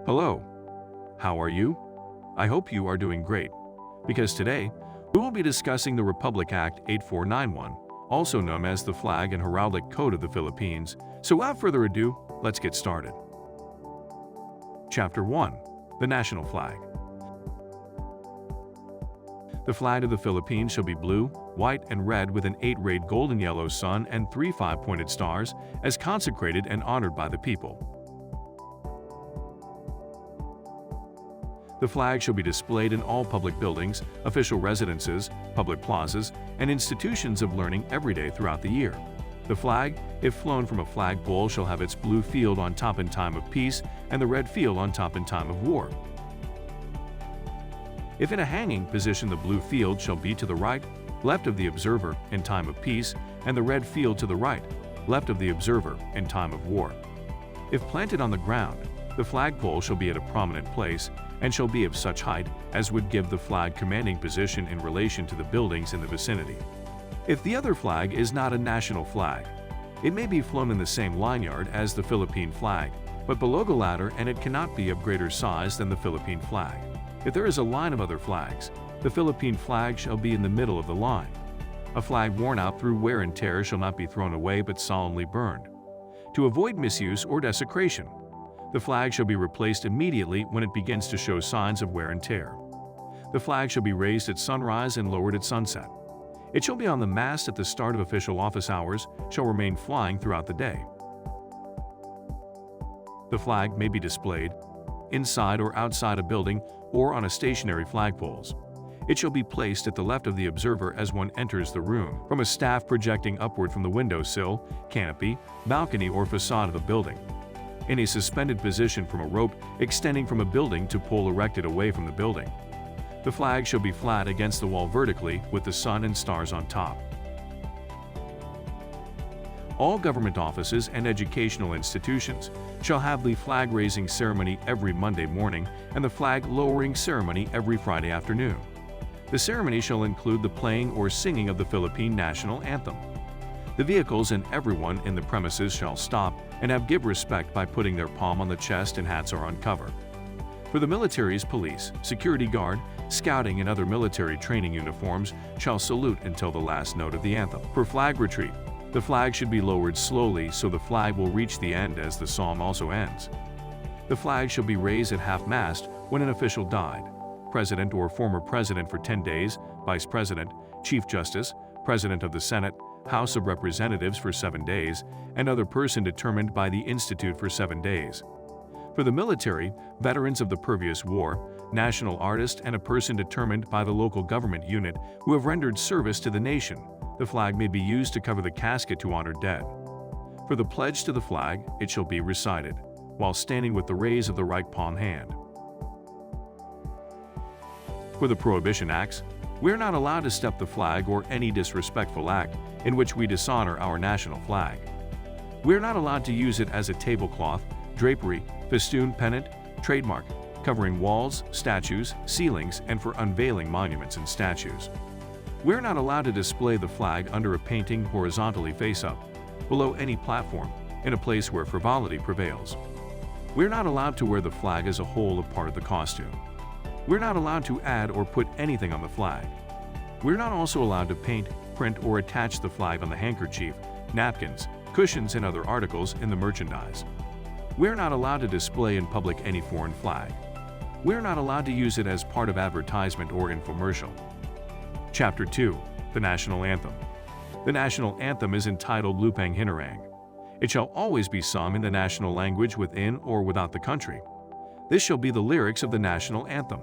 Hello, how are you? I hope you are doing great, because today we will be discussing the Republic Act 8491, also known as the Flag and Heraldic Code of the Philippines. So without further ado, let's get started. Chapter 1. The National Flag. The flag of the Philippines shall be blue, white, and red with an 8-rayed golden yellow sun and 3 5-pointed stars, as consecrated and honored by the people. The flag shall be displayed in all public buildings, official residences, public plazas, and institutions of learning every day throughout the year. The flag, if flown from a flagpole, shall have its blue field on top in time of peace and the red field on top in time of war. If in a hanging position, the blue field shall be to the right, left of the observer in time of peace, and the red field to the right, left of the observer in time of war. If planted on the ground, the flagpole shall be at a prominent place and shall be of such height as would give the flag commanding position in relation to the buildings in the vicinity. If the other flag is not a national flag, it may be flown in the same line yard as the Philippine flag, but below the latter, and it cannot be of greater size than the Philippine flag. If there is a line of other flags, the Philippine flag shall be in the middle of the line. A flag worn out through wear and tear shall not be thrown away but solemnly burned. To avoid misuse or desecration, the flag shall be replaced immediately when it begins to show signs of wear and tear. The flag shall be raised at sunrise and lowered at sunset. It shall be on the mast at the start of official office hours, shall remain flying throughout the day. The flag may be displayed inside or outside a building or on a stationary flagpoles. It shall be placed at the left of the observer as one enters the room, from a staff projecting upward from the window sill, canopy, balcony, or facade of a building. In a suspended position from a rope extending from a building to pole erected away from the building. The flag shall be flat against the wall vertically with the sun and stars on top. All government offices and educational institutions shall have the flag-raising ceremony every Monday morning and the flag-lowering ceremony every Friday afternoon. The ceremony shall include the playing or singing of the Philippine national anthem. The vehicles and everyone in the premises shall stop and give respect by putting their palm on the chest and hats are uncovered. For the military's police, security guard, scouting, and other military training uniforms shall salute until the last note of the anthem. For flag retreat, the flag should be lowered slowly so the flag will reach the end as the psalm also ends. The flag shall be raised at half-mast when an official died, president or former president for 10 days, vice president, chief justice, president of the Senate, House of Representatives for 7 days, and other person determined by the Institute for 7 days. For the military, veterans of the previous war, national artist, and a person determined by the local government unit who have rendered service to the nation, the flag may be used to cover the casket to honor dead. For the pledge to the flag, it shall be recited, while standing with the raise of the right palm hand. For the Prohibition Acts, we are not allowed to step the flag or any disrespectful act in which we dishonor our national flag. We are not allowed to use it as a tablecloth, drapery, festoon, pennant, trademark, covering walls, statues, ceilings, and for unveiling monuments and statues. We are not allowed to display the flag under a painting horizontally face up, below any platform, in a place where frivolity prevails. We are not allowed to wear the flag as a whole of part of the costume. We're not allowed to add or put anything on the flag. We're not also allowed to paint, print, or attach the flag on the handkerchief, napkins, cushions, and other articles in the merchandise. We're not allowed to display in public any foreign flag. We're not allowed to use it as part of advertisement or infomercial. Chapter 2. The National Anthem. The national anthem is entitled Lupang Hinirang. It shall always be sung in the national language within or without the country. This shall be the lyrics of the national anthem.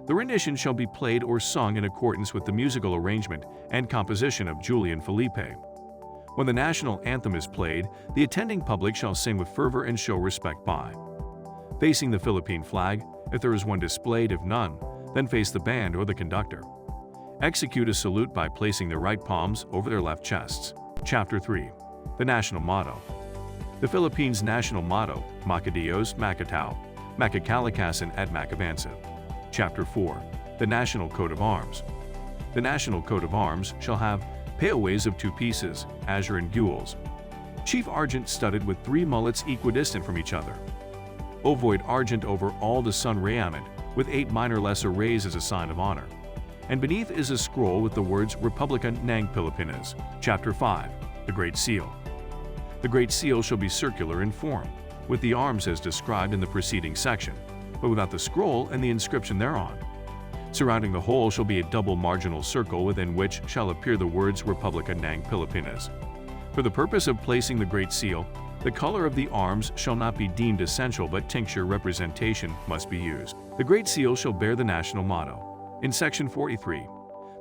The rendition shall be played or sung in accordance with the musical arrangement and composition of Julian Felipe. When the national anthem is played, the attending public shall sing with fervor and show respect by facing the Philippine flag, if there is one displayed. If none, then face the band or the conductor. Execute a salute by placing their right palms over their left chests. Chapter 3. The National Motto. The Philippines' national motto, Makadios, Makatao, Makakalakasan at Makabansa. Chapter 4. The National Coat of Arms. The National Coat of Arms shall have payaways of 2 pieces, azure and gules, chief argent studded with 3 mullets equidistant from each other. ovoid argent over all the sun raiment, with 8 minor lesser rays as a sign of honor. And beneath is a scroll with the words Republica ng Pilipinas. Chapter 5. The Great Seal. The Great Seal shall be circular in form, with the arms as described in the preceding section, but without the scroll and the inscription thereon. Surrounding the whole shall be a double marginal circle within which shall appear the words Republica ng Pilipinas. For the purpose of placing the Great Seal, the color of the arms shall not be deemed essential, but tincture representation must be used. The Great Seal shall bear the national motto. In Section 43,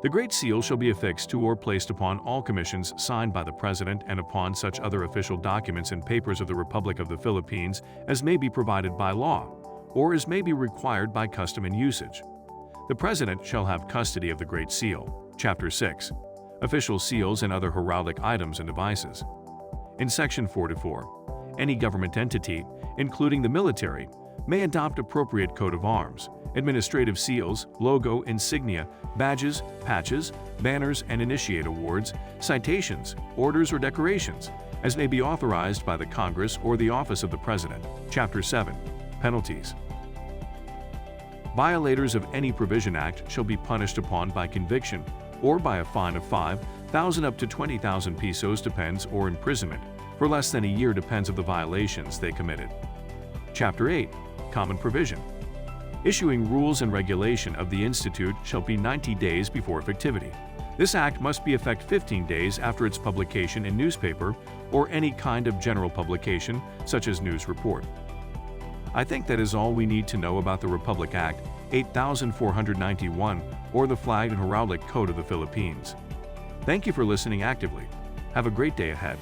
the Great Seal shall be affixed to or placed upon all commissions signed by the President and upon such other official documents and papers of the Republic of the Philippines as may be provided by law, or as may be required by custom and usage. The President shall have custody of the Great Seal. Chapter 6. Official seals and other heraldic items and devices. In Section 44, any government entity, including the military, may adopt appropriate coat of arms, administrative seals, logo, insignia, badges, patches, banners, and initiate awards, citations, orders, or decorations, as may be authorized by the Congress or the Office of the President. Chapter 7. Penalties. Violators of any provision act shall be punished upon by conviction or by a fine of 5,000 up to 20,000 pesos depends, or imprisonment for less than a year depends of the violations they committed. Chapter 8. Common Provision. Issuing rules and regulation of the Institute shall be 90 days before effectivity. This act must be effect 15 days after its publication in newspaper or any kind of general publication, such as news report. I think that is all we need to know about the Republic Act 8491, or the Flag and Heraldic Code of the Philippines. Thank you for listening actively. Have a great day ahead.